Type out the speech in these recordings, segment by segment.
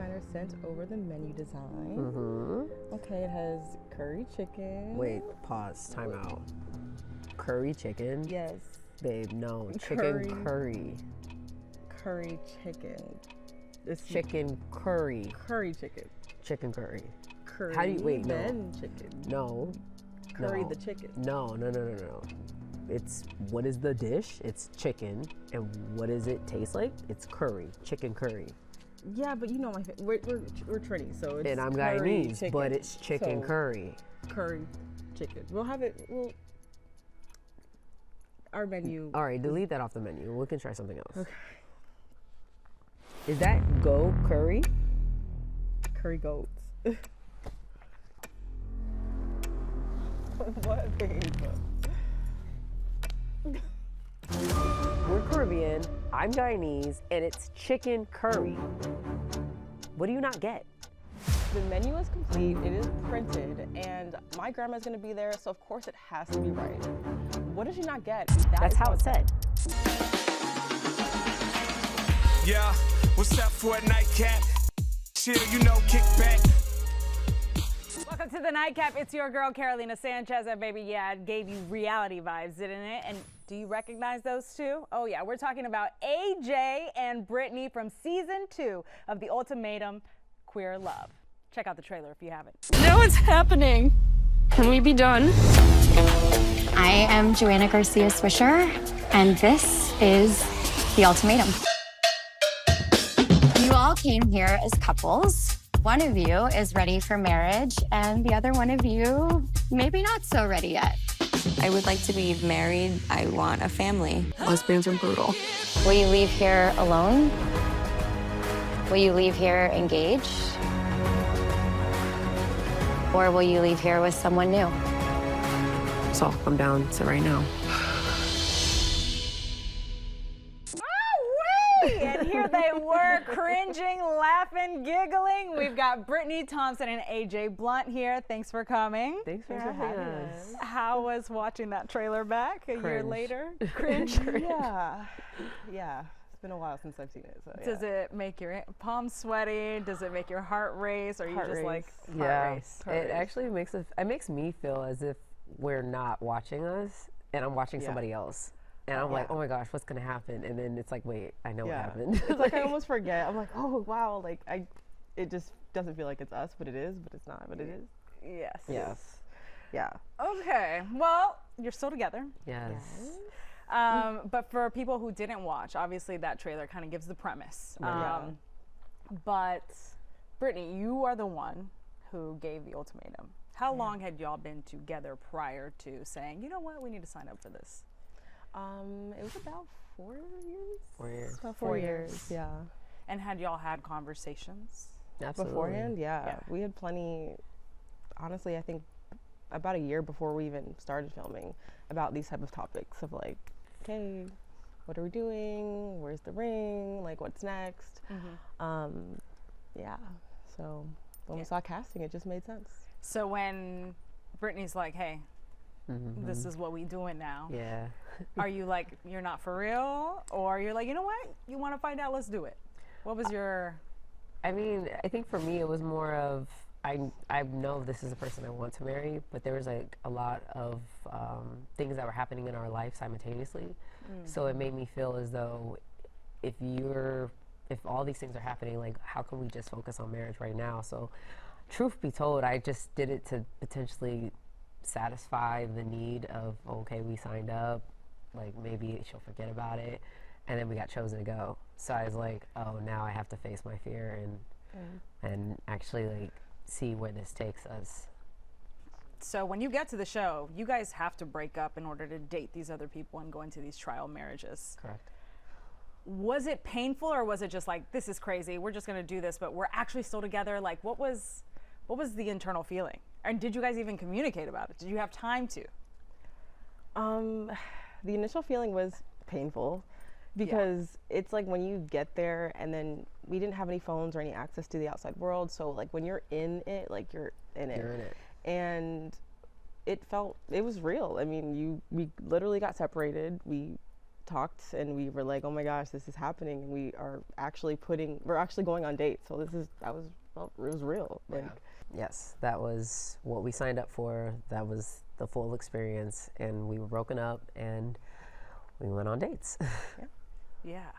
designer sent over the menu design. Okay, it has curry chicken. Wait, pause, time out. Curry chicken? Yes. Babe, no, chicken curry. Curry chicken. It's chicken curry. Curry chicken. Chicken curry. Curry. How do you, wait, then chicken. No. Curry the chicken. No. It's, what is the dish? It's chicken. And what does it taste like? It's curry. Chicken curry. Yeah, but you know we're Trini, so it's and I'm Guyanese, chicken. But it's chicken curry. Curry chicken. We'll have it. Our menu. All right, delete that off the menu. We can try something else. Okay. Is that go curry? Curry goats. What, babe? We're Caribbean, I'm Guyanese, and it's chicken curry. What do you not get? The menu is complete, it is printed, and my grandma's gonna be there, so of course it has to be right. What did you not get? That's how it's said. Yeah, what's up for a nightcap? Chill, you know, kick back. Welcome to the Nightcap. It's your girl, Carolina Sanchez. And baby, yeah, it gave you reality vibes, didn't it? And do you recognize those two? Oh yeah, we're talking about AJ and Britney from season 2 of the Ultimatum Queer Love. Check out the trailer if you haven't. No, it's happening. Can we be done? I am Joanna Garcia Swisher, and this is the Ultimatum. You all came here as couples. One of you is ready for marriage, and the other one of you maybe not so ready yet. I would like to be married. I want a family. Lesbians are brutal. Will you leave here alone? Will you leave here engaged? Or will you leave here with someone new? So I'm down to right now. And here they were, cringing, laughing, giggling. We've got Britney Thompson and AJ Blunt here. Thanks for coming. Thanks for having us. How was watching that trailer back a year later? Cringe. Yeah. It's been a while since I've seen it. So yeah. Does it make your palms sweaty? Does it make your heart race? Or are you just like heart race? It actually makes me feel as if we're not watching us and I'm watching somebody else. And I'm like, oh my gosh, what's gonna happen? And then it's like, wait, I know what happened. It's like I almost forget. I'm like, oh wow, like it just doesn't feel like it's us, but it is, but it's not, but it is. Yes. Yeah. Okay, well, you're still together. Yes. But for people who didn't watch, obviously that trailer kind of gives the premise. But Britney, you are the one who gave the ultimatum. How long had y'all been together prior to saying, you know what, we need to sign up for this? It was about 4 years. 4 years. About 4 years, yeah. And had y'all had conversations? Absolutely. Beforehand, yeah. We had plenty, honestly, I think about a year before we even started filming about these type of topics of like, okay, what are we doing? Where's the ring? Like, what's next? So when we saw casting, it just made sense. So when Britney's like, hey, this is what we doing now. Yeah. Are you like, you're not for real? Or you're like, you know what? You want to find out? Let's do it. What was your... I mean, I think for me it was more of, I know this is the person I want to marry, but there was like a lot of things that were happening in our life simultaneously. So it made me feel as though if all these things are happening, like how can we just focus on marriage right now? So truth be told, I just did it to potentially satisfy the need of, okay, we signed up, like maybe she'll forget about it, and then we got chosen to go. So I was like, oh, now I have to face my fear and actually like see where this takes us. So when you get to the show, you guys have to break up in order to date these other people and go into these trial marriages. Correct. Was it painful, or was it just like, this is crazy, we're just gonna do this, but we're actually still together? Like, what was the internal feeling? And did you guys even communicate about it? Did you have time to? The initial feeling was painful because it's like when you get there and then we didn't have any phones or any access to the outside world. So like when you're in it, like you're in it. And it was real. I mean, we literally got separated. We talked and we were like, oh my gosh, this is happening. And we're actually going on dates. So it was real. Like, Yes, that was what we signed up for. That was the full experience, and we were broken up and we went on dates. Yeah.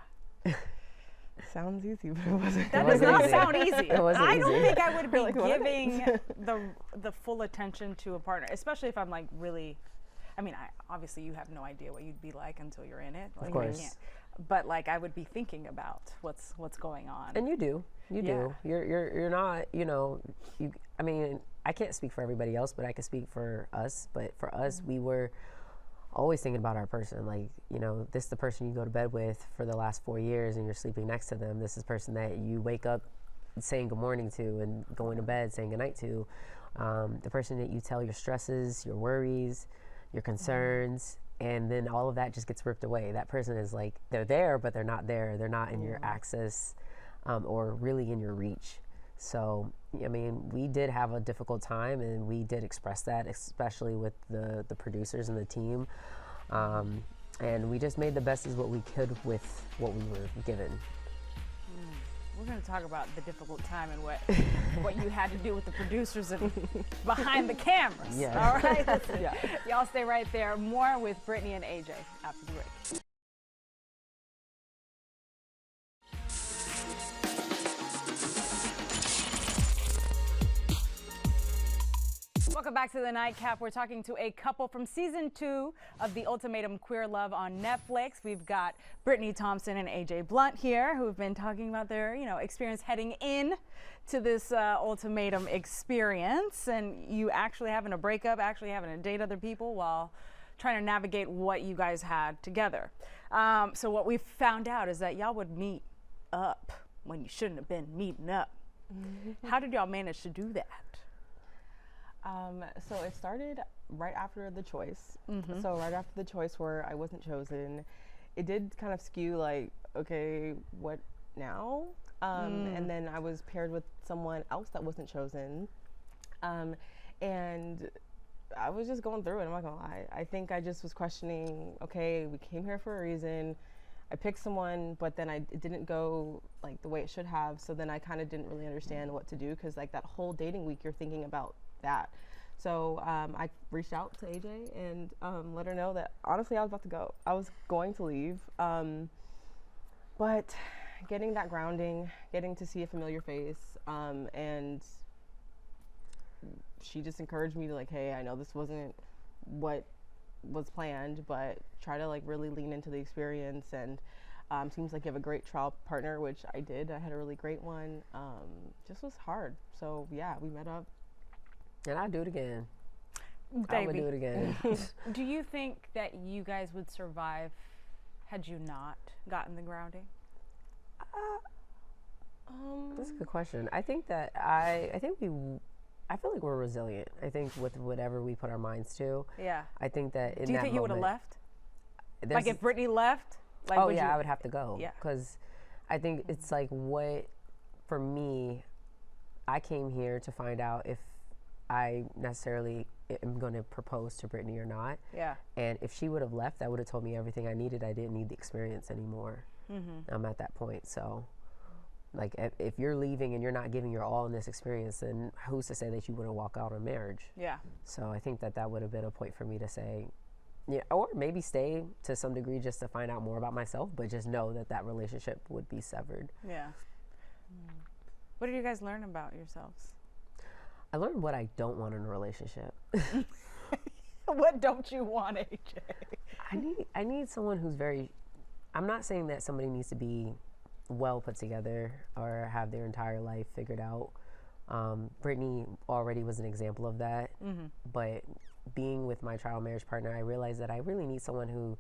sounds easy, but it wasn't. That does not easy. sound easy. It wasn't I don't easy. think I would be Like, what? giving the full attention to a partner, especially if I'm like really. I mean, obviously you have no idea what you'd be like until you're in it. Like, Of course. I can't. But like I would be thinking about what's going on. And you do. You Yeah. do. You're not, I mean, I can't speak for everybody else, but I can speak for us. But for us, we were always thinking about our person. Like, this is the person you go to bed with for the last 4 years and you're sleeping next to them. This is the person that you wake up saying good morning to and going to bed saying good night to. The person that you tell your stresses, your worries, your concerns, and then all of that just gets ripped away. That person is like, they're there, but they're not there. They're not in your access or really in your reach. So, I mean, we did have a difficult time, and we did express that, especially with the producers and the team. And we just made the best of what we could with what we were given. We're going to talk about the difficult time and what you had to do with the producers and behind the cameras. Yeah. All right? Listen, y'all stay right there. More with Britney and AJ after the break. Welcome back to the Nightcap. We're talking to a couple from season 2 of the Ultimatum Queer Love on Netflix. We've got Brittany Thompson and AJ Blunt here, who've been talking about their, experience heading in to this ultimatum experience, and you actually having a breakup, actually having to date other people while trying to navigate what you guys had together. So what we found out is that y'all would meet up when you shouldn't have been meeting up. How did y'all manage to do that? So it started right after the choice. So right after the choice where I wasn't chosen, it did kind of skew like, okay, what now? And then I was paired with someone else that wasn't chosen. And I was just going through it, I'm not gonna lie. I think I just was questioning, okay, we came here for a reason. I picked someone, but then it didn't go like the way it should have. So then I kind of didn't really understand what to do, because like that whole dating week, you're thinking about that. So I reached out to AJ and let her know that honestly I was about to go. I was going to leave, but getting that grounding, getting to see a familiar face, and she just encouraged me to like, hey, I know this wasn't what was planned, but try to like really lean into the experience. And seems like you have a great trial partner, which I did. I had a really great one. Just was hard. So yeah, we met up. And I'd do it again. Baby. I would do it again. Do you think that you guys would survive had you not gotten the grounding? That's a good question. I think that I feel like we're resilient. I think with whatever we put our minds to. Yeah. I think that in Do you that think you would have moment, left? Like if Britney left? Like, oh would yeah, you? I would have to go. Yeah. Because I think it's like for me, I came here to find out if I necessarily am going to propose to Britney or not. Yeah. And if she would have left, that would have told me everything I needed. I didn't need the experience anymore. I'm at that point. So, like, if you're leaving and you're not giving your all in this experience, then who's to say that you wouldn't walk out on marriage? Yeah. So I think that would have been a point for me to say, yeah, or maybe stay to some degree just to find out more about myself, but just know that relationship would be severed. Yeah. What did you guys learn about yourselves? I learned what I don't want in a relationship. What don't you want, AJ? I need someone who's I'm not saying that somebody needs to be well put together or have their entire life figured out. Britney already was an example of that. But being with my trial marriage partner, I realized that I really need someone who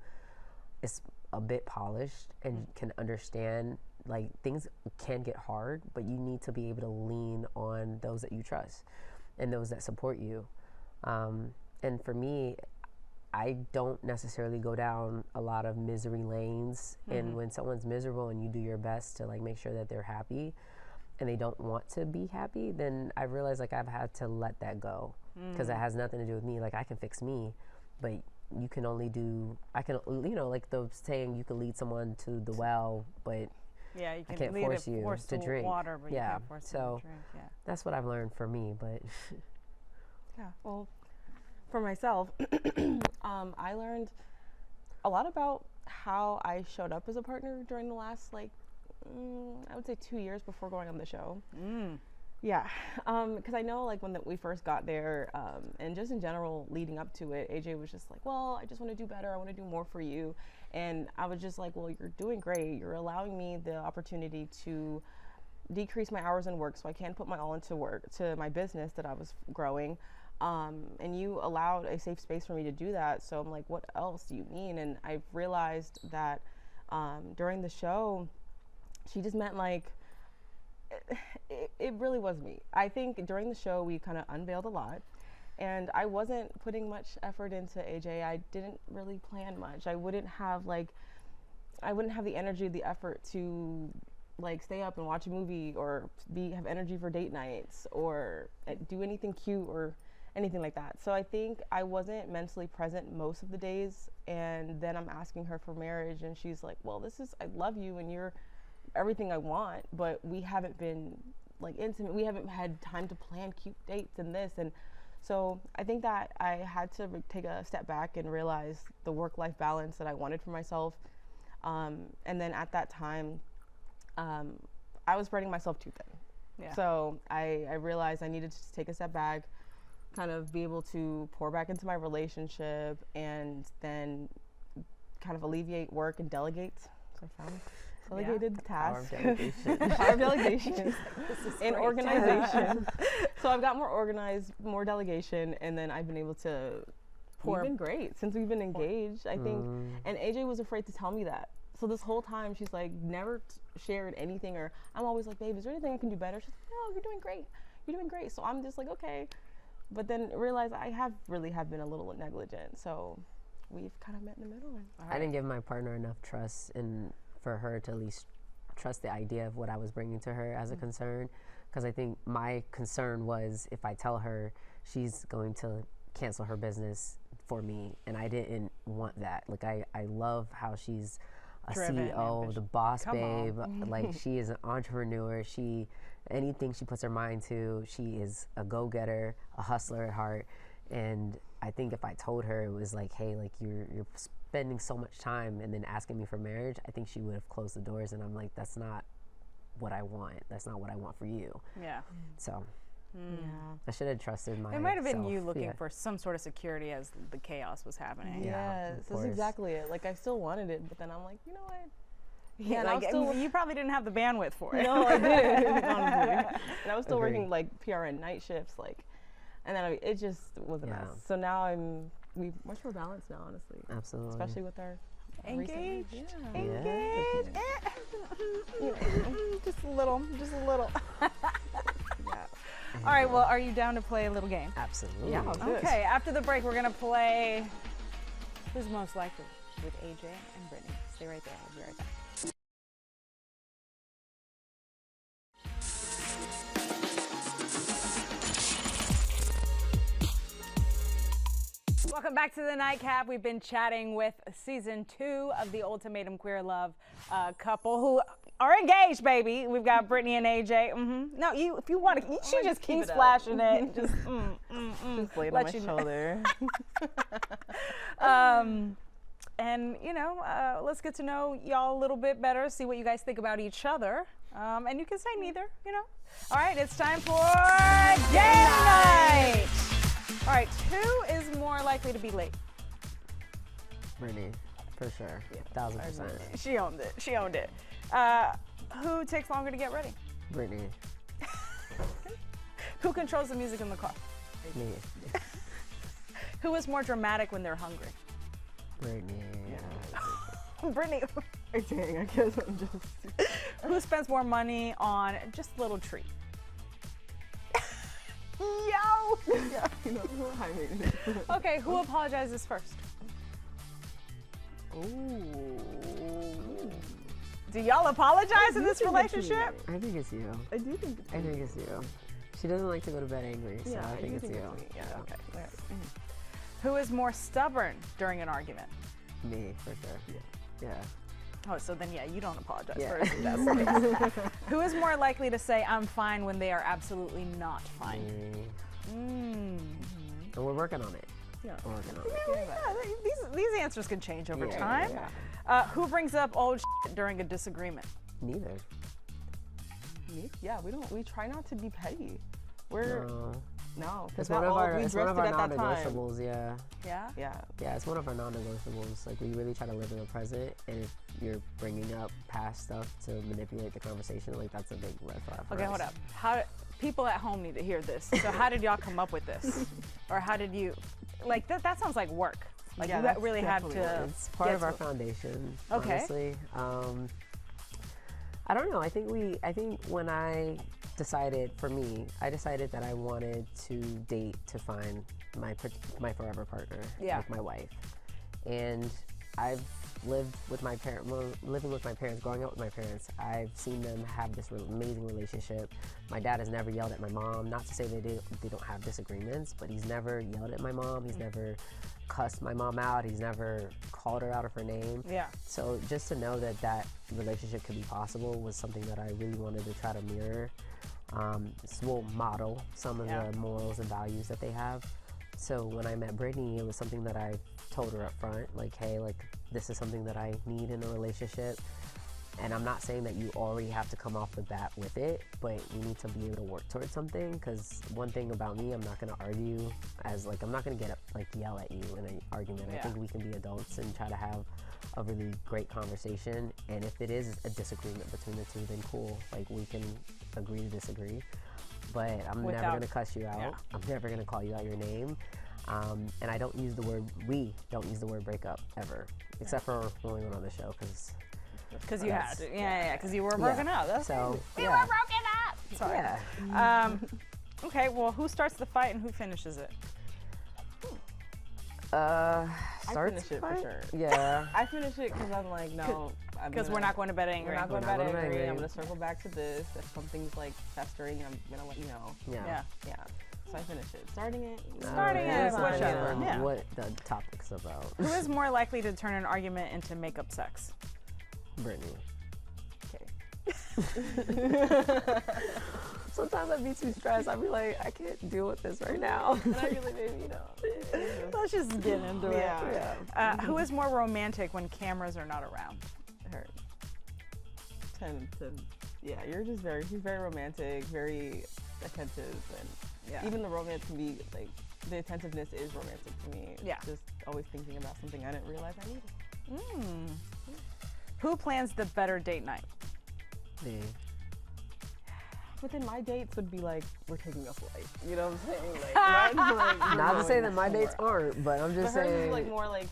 is a bit polished and can understand, like, things can get hard, but you need to be able to lean on those that you trust and those that support you. And for me, I don't necessarily go down a lot of misery lanes. And when someone's miserable and you do your best to like make sure that they're happy and they don't want to be happy, then I realized like I've had to let that go, because that has nothing to do with me. Like, I can fix me, but you can only do, like the saying, you can lead someone to the well, but Yeah, you I can can't lead force a you horse to drink. water, but you Yeah, can't force them so to drink. Yeah. that's what I've learned for me, but Yeah, well, for myself, I learned a lot about how I showed up as a partner during the last, like, I would say 2 years before going on the show. Yeah, because I know, like, when we first got there, and just in general leading up to it, AJ was just like, well, I just want to do better. I want to do more for you. And I was just like, well, you're doing great. You're allowing me the opportunity to decrease my hours in work so I can put my all into work, to my business that I was growing. And you allowed a safe space for me to do that. So I'm like, what else do you mean? And I've realized that during the show, she just meant, like, it really was me. I think during the show, we kind of unveiled a lot. And I wasn't putting much effort into AJ. I didn't really plan much. I wouldn't have the energy, the effort to, like, stay up and watch a movie, or have energy for date nights, or do anything cute or anything like that. So I think I wasn't mentally present most of the days. And then I'm asking her for marriage, and she's like, well, I love you and you're everything I want, but we haven't been, like, intimate. We haven't had time to plan cute dates and this. And so I think that I had to take a step back and realize the work-life balance that I wanted for myself. And then at that time, I was spreading myself too thin. Yeah. So I realized I needed to take a step back, kind of be able to pour back into my relationship, and then kind of alleviate work and delegate. So I found delegated tasks, power of delegation, and organization. So I've got more organized, more delegation, and then I've been able to. We've been great since we've been engaged, I think. And AJ was afraid to tell me that. So this whole time, she's like never shared anything, or I'm always like, babe, is there anything I can do better? She's like, no, you're doing great. You're doing great. So I'm just like, okay. But then realize I have been a little negligent. So we've kind of met in the middle. I didn't give my partner enough trust for her to at least trust the idea of what I was bringing to her as a concern. Because I think my concern was, if I tell her, she's going to cancel her business for me, and I didn't want that. Like, I love how she's a driven, CEO, ambitious. The boss babe. Like, she is an entrepreneur. Anything she puts her mind to, she is a go-getter, a hustler at heart. And I think if I told her it was like, hey, like, you're spending so much time and then asking me for marriage, I think she would have closed the doors. And I'm like, that's not what I want. That's not what I want for you. Yeah. So I should have trusted myself. It might have been you looking for some sort of security as the chaos was happening. Yes, that's exactly it. Like, I still wanted it, but then I'm like, you know what? Yeah, like, you probably didn't have the bandwidth for it. No, I didn't, honestly. And I was still working, like, PRN night shifts, like, and then it just was a mess. So now we're much more balanced now, honestly. Absolutely. Especially with our engaged. Yeah. Engaged. Just a little. Yeah. All right, well, are you down to play a little game? Absolutely. Yeah, okay, after the break, we're going to play Who's Most Likely with AJ and Britney. Stay right there. We'll be right back. Welcome back to the Nightcap. We've been chatting with season 2 of the Ultimatum Queer Love couple who are engaged, baby. We've got Britney and AJ. No, if you want to, she just keeps flashing it. Just lay on my shoulder. And let's get to know y'all a little bit better. See what you guys think about each other. And you can say neither. All right, it's time for game night. All right, who is more likely to be late? Britney, for sure. 1,000%. She owned it. Who takes longer to get ready? Britney. Who controls the music in the car? Me. Who is more dramatic when they're hungry? Britney. Britney. Dang, I guess I'm just. Who spends more money on just a little treat? Yo! Yeah, high maintenance. Okay, who apologizes first? Ooh. Do y'all apologize in this relationship? I think it's you. I do think it's you. I think it's you. She doesn't like to go to bed angry, so I think it's you. Yeah, okay. Who is more stubborn during an argument? Me, for sure. Yeah. Oh, so then, yeah, you don't apologize Yeah. for it. That's the case. Who is more likely to say, I'm fine, when they are absolutely not fine? Me. And we're working on it. Yeah. We're working on it. Yeah, these answers can change over Yeah, time. yeah. Who brings up old shit during a disagreement? Neither. Me? Yeah, we try not to be petty. We're no, It's because one of our, we it's one of drifted our at that time. non-negotiables, yeah. Yeah? Yeah. Yeah, it's one of our non-negotiables. Like, we really try to live in the present, and if you're bringing up past stuff to manipulate the conversation, like, that's a big red flag for Okay, us. hold up. People at home need to hear this. So how did y'all come up with this? Or how did you, like, that sounds like work. Like, Yeah, you that's really had definitely to. work. It's part get of our to- foundation, Okay. honestly. I don't know. I think when I decided that I wanted to date to find my forever partner, Yeah. like my wife. And I've lived with my living with my parents, growing up with my parents. I've seen them have this amazing relationship. My dad has never yelled at my mom. Not to say they don't have disagreements, but he's never yelled at my mom. He's never cussed my mom out. He's never called her out of her name. Yeah. So just to know that relationship could be possible was something that I really wanted to try to mirror. Model some of the morals and values that they have. So when I met Britney, it was something that I told her up front, like, hey, like, this is something that I need in a relationship. And I'm not saying that you already have to come off the bat with it, but we need to be able to work towards something. Because one thing about me, I'm not going to argue I'm not going to yell at you in an argument. Yeah. I think we can be adults and try to have a really great conversation. And if it is a disagreement between the two, then cool. Like, we can agree to disagree. But I'm never going to cuss you out. Yeah. I'm never going to call you out your name. And we don't use the word breakup ever, except for when we went on the show, Because you had to. Yeah, because you were broken up. That's so, crazy. We were broken up. Sorry. Yeah. Okay, well, who starts the fight and who finishes it? I Starts finish it for fight? sure. Yeah. I finish it because I'm like, no. Because we're not going to bed angry. We're not going to We're bed not going to angry. bed I'm angry. going to circle back to this. If something's like festering, I'm going to let you know. Yeah. Yeah. So I finish it. Starting it. Starting it, Depends on, whichever. Yeah. what the topic's about. Who is more likely to turn an argument into makeup sex? Britney. Okay. Sometimes I'd be too stressed. I'd be like, I can't deal with this right now. And I really, baby, Let's just get into it. Yeah. Who is more romantic when cameras are not around? Her. 10 to. Yeah, he's very romantic, very attentive, and Yeah. even the romance can be like, the attentiveness is romantic to me. Yeah. Just always thinking about something I didn't realize I needed. Who plans the better date night? Me. Within my dates would be like, we're taking a flight. You know what I'm saying? Like, mine's like, we're Not to going say that my somewhere. dates aren't, but I'm But just hers saying. is like more like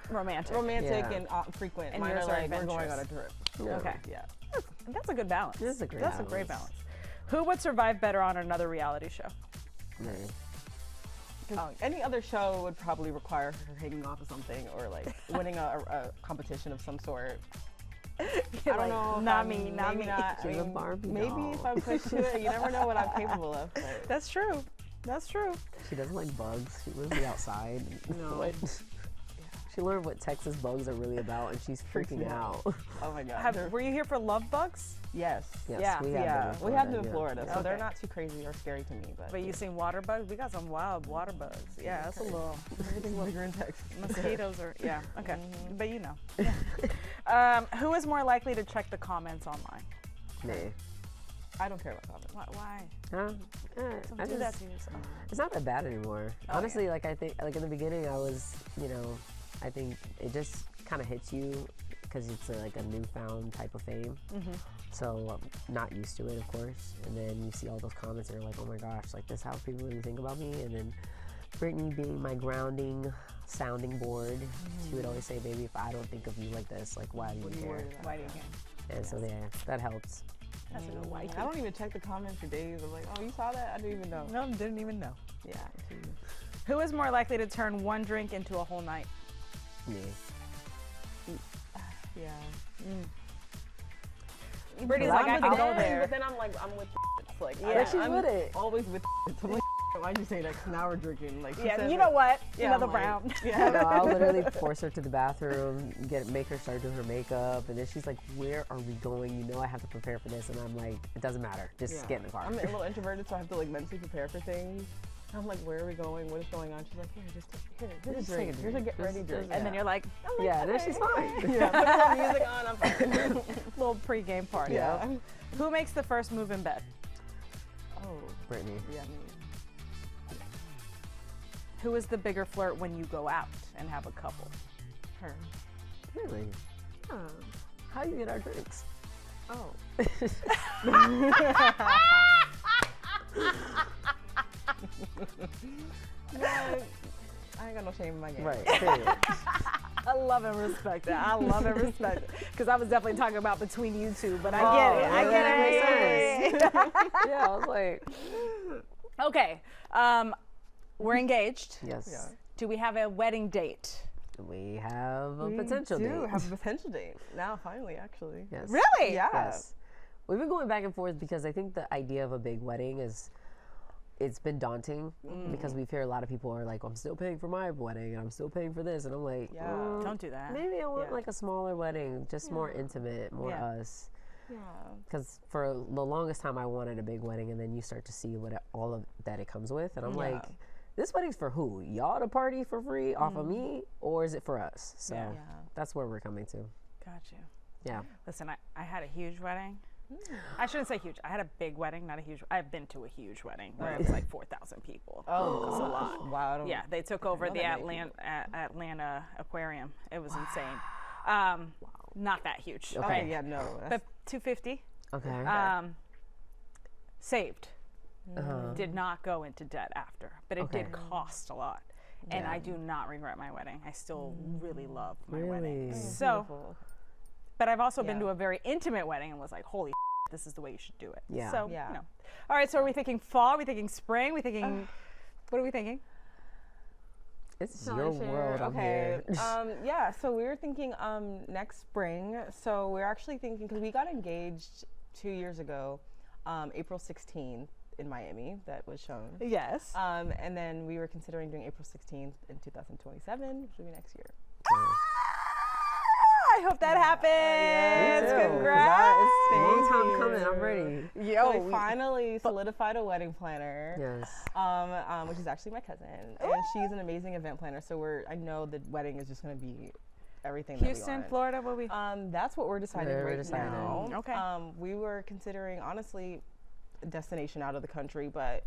Romantic. romantic Yeah. and frequent. And Mine yours are are like, we're going on a adventurous. trip. Yeah. Okay. Yeah. That's a good balance. It is a great That's a great balance. balance. Who would survive better on another reality show? Me. Any other show would probably require her hanging off of something or like winning a competition of some sort. I don't know. if not I'm- me, not maybe me. Not. She's a Barbie maybe doll. if I'm pushed to it, you never know what I'm capable of. But That's true. That's true. She doesn't like bugs. She lives outside. No. What? She learned what Texas bugs are really about, and she's freaking me out. oh my god. Were you here for love bugs? Yes. Yes, Yeah. we have Yeah. them We have them in yeah. Florida, so they're Okay. not too crazy or scary to me. But But you seen water bugs? We got some wild water bugs. Yeah, that's a little. everything's bigger in Texas. Mosquitoes are. Yeah. Okay. But you know. Who is more likely to check the comments online? Me. I don't care about comments. Why? Huh? Don't I do that just, to yourself. it's not that bad anymore. Oh, Honestly, like I think, like in the beginning, I was, I think it just kind of hits you because it's like a newfound type of fame. So I'm not used to it, of course. And then you see all those comments, and you're like, oh my gosh, like this is how people really think about me. And then Britney being my grounding sounding board, she would always say, baby, if I don't think of you like this, like why do you care? Why do you care? And so yeah, that helps. That's a good white. I don't even check the comments for days. I'm like, oh, you saw that? I didn't even know. No, didn't even know. Yeah. Who is more likely to turn one drink into a whole night? Me. Yeah. Brittany's like, I can go there. But then I'm like, I'm with like, Yeah, I'm she's with it. always with I'm like, Why'd you say that? 'Cause now we're drinking. Like, Yeah, you know what? Yeah, Another I'm like, round. Yeah. No, I'll literally force her to the bathroom, make her start doing her makeup, and then she's like, "Where are we going? You know I have to prepare for this," and I'm like, "It doesn't matter. Just get in the car." I'm a little introverted, so I have to like mentally prepare for things. I'm like, where are we going? What is going on? She's like, here's a drink. Here's a get ready drink. And then you're like, Yeah, then she's fine. Yeah, put some music on. I'm fine. little pre-game party. Yeah. Who makes the first move in bed? Oh, Britney. yeah, me. Who is the bigger flirt when you go out and have a couple? Her. Really? How do you get our drinks? Oh. I ain't got no shame in my game. Right. Period. I love and respect that. I love and respect it. Because I was definitely talking about between you two, but I get it. I get it. Yeah, I was like, Okay. We're engaged. yes. Yeah. Do we have a wedding date? We have a We potential do date. have a potential date. Now, finally, actually. Yes. Really? Yeah. Yes. We've been going back and forth because I think the idea of a big wedding it's been daunting because we hear a lot of people are like, I'm still paying for my wedding and I'm still paying for this. And I'm like, Yeah. Don't do that. maybe I want Yeah. like a smaller wedding, just more intimate, more Yeah. us. Yeah. Because for the longest time I wanted a big wedding, and then you start to see all of that it comes with. And I'm like, this wedding's for who? Y'all to party for free off of me? Or is it for us? So Yeah. that's where we're coming to. Got you. Yeah. Listen, I had a huge wedding. I shouldn't say huge. I had a big wedding, not a huge. I've been to a huge wedding where it was like 4,000 people. Oh, It was a lot. Wow. I don't Yeah, they took over know the that many Atlanta Aquarium. It was insane. Not that huge. Okay, yeah, no. But That's, 250. Okay. Saved. Uh-huh. Did not go into debt after, but it did Okay. cost a lot. And Yeah. I do not regret my wedding. I still really love my Really? wedding. Oh, So, but I've also been Yeah. to a very intimate wedding and was like, holy this is the way you should do it. Yeah. So, Yeah. you know. All right, so are we thinking fall? Are we thinking spring? Are we thinking, what are we thinking? It's Shall I your share? world. I'm Okay. here. Yeah, so we were thinking next spring. So we're actually thinking, because we got engaged 2 years ago, April 16th in Miami, that was shown. Yes. And then we were considering doing April 16th in 2027, which will be next year. I hope that happens. Me too, 'cause Congrats. it's a long Thank time you. coming. I'm ready. So we finally solidified a wedding planner. Yes. Which is actually my cousin, and she's an amazing event planner. So I know the wedding is just going to be everything. Houston, that we want. Florida, what we? That's what we're deciding We're right deciding. now. Okay. We were considering, honestly, a destination out of the country, but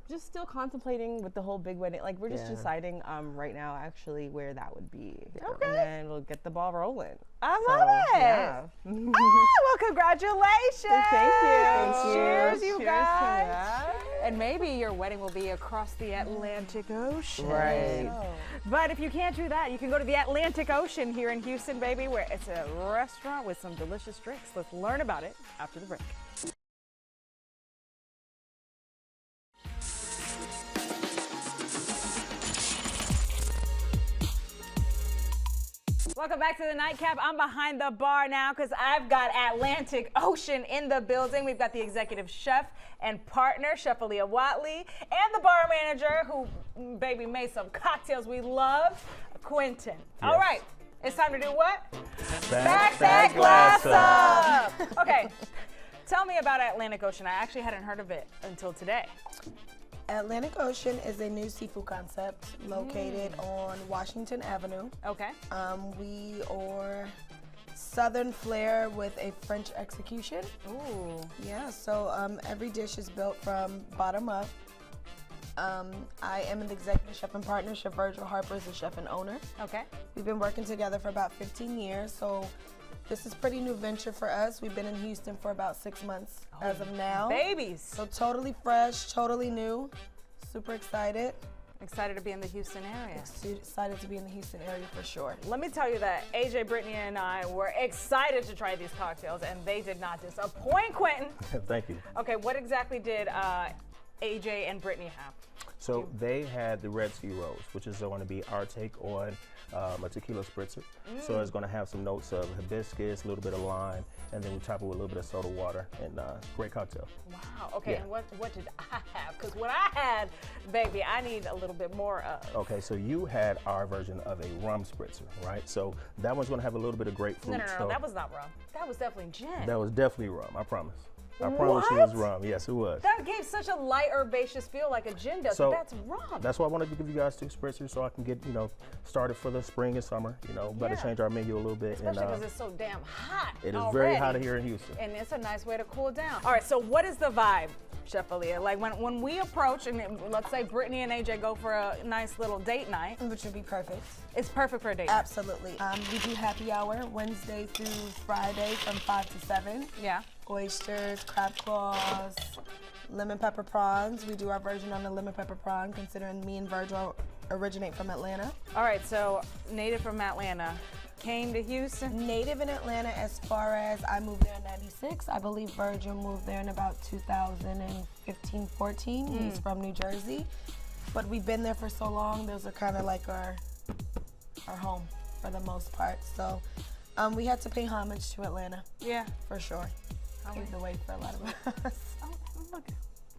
just still contemplating with the whole big wedding. Like, we're just Yeah. deciding right now, actually, where that would be. Okay. And then we'll get the ball rolling. I love it. Yeah. Well, congratulations. Thank you. Cheers, you Cheers to guys. that. And maybe your wedding will be across the Atlantic Ocean. Right. But if you can't do that, you can go to the Atlantic Ocean here in Houston, baby, where it's a restaurant with some delicious drinks. Let's learn about it after the break. Welcome back to the Nightcap. I'm behind the bar now because I've got Atlantic Ocean in the building. We've got the executive chef and partner, Chef Aaliyah Watley, and the bar manager who, baby, made some cocktails we love, Quentin. All right, it's time to do what? Back that glass up. Okay, tell me about Atlantic Ocean. I actually hadn't heard of it until today. Atlantic Ocean is a new seafood concept located on Washington Avenue. Okay. We are Southern flair with a French execution. Ooh. Yeah, so every dish is built from bottom up. I am an executive chef and partner. Chef Virgil Harper is the chef and owner. Okay. We've been working together for about 15 years, so this is a pretty new venture for us. We've been in Houston for about 6 months as of now. Babies. So totally fresh, totally new. Super excited. Excited to be in the Houston area. Excited to be in the Houston area for sure. Let me tell you that AJ, Brittany, and I were excited to try these cocktails, and they did not disappoint, Quentin. Thank you. Okay, what exactly did AJ and Brittany have? So they had the Red Ski Rose, which is going to be our take on a tequila spritzer. So it's going to have some notes of hibiscus, a little bit of lime, and then we top it with a little bit of soda water, and great cocktail. Wow. Okay. Yeah. And what did I have? Because what I had, baby, I need a little bit more of. Okay, so you had our version of a rum spritzer, right? So that one's going to have a little bit of grapefruit. No. That was not rum. That was definitely gin. That was definitely rum, I promise. I promise you it was rum. Yes, it was. That gave such a light herbaceous feel like a gin does, So but that's rum. That's why I wanted to give you guys 2 spritzers so I can get, started for the spring and summer. Better Yeah. change our menu a little bit. Especially because it's so damn hot. It is already. very hot here in Houston. And it's a nice way to cool down. All right, so what is the vibe, Chef Aaliyah? Like when we approach, and let's say Britney and AJ go for a nice little date night. Which would be perfect. It's perfect for a date night. Absolutely. We do happy hour Wednesday through Friday from 5 to 7. Yeah. Oysters, crab claws, lemon pepper prawns. We do our version on the lemon pepper prawn, considering me and Virgil originate from Atlanta. All right, so native from Atlanta, came to Houston. Native in Atlanta as far as I moved there in 96. I believe Virgil moved there in about 2015, 14. He's from New Jersey. But we've been there for so long, those are kind of like our home for the most part. So we had to pay homage to Atlanta. Yeah. For sure. Paved the way for a lot of us. Oh, look.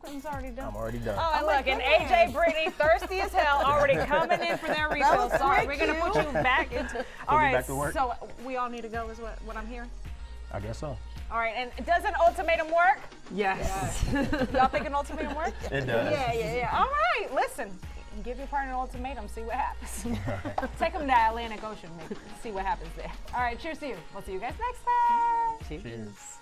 Quentin's already done. I'm already done. Oh, look, and AJ, Brittany, thirsty as hell, already coming in for their refill. Sorry, we're gonna put you back into. All right, back to work? so we all need to go, is what I'm hearing. I guess so. All right, and does an ultimatum work? Yes. Y'all think an ultimatum work? It does. Yeah. All right, listen. Give your partner an ultimatum, see what happens. Take them to Atlantic Ocean, maybe. See what happens there. All right, cheers to you. We'll see you guys next time. Cheers.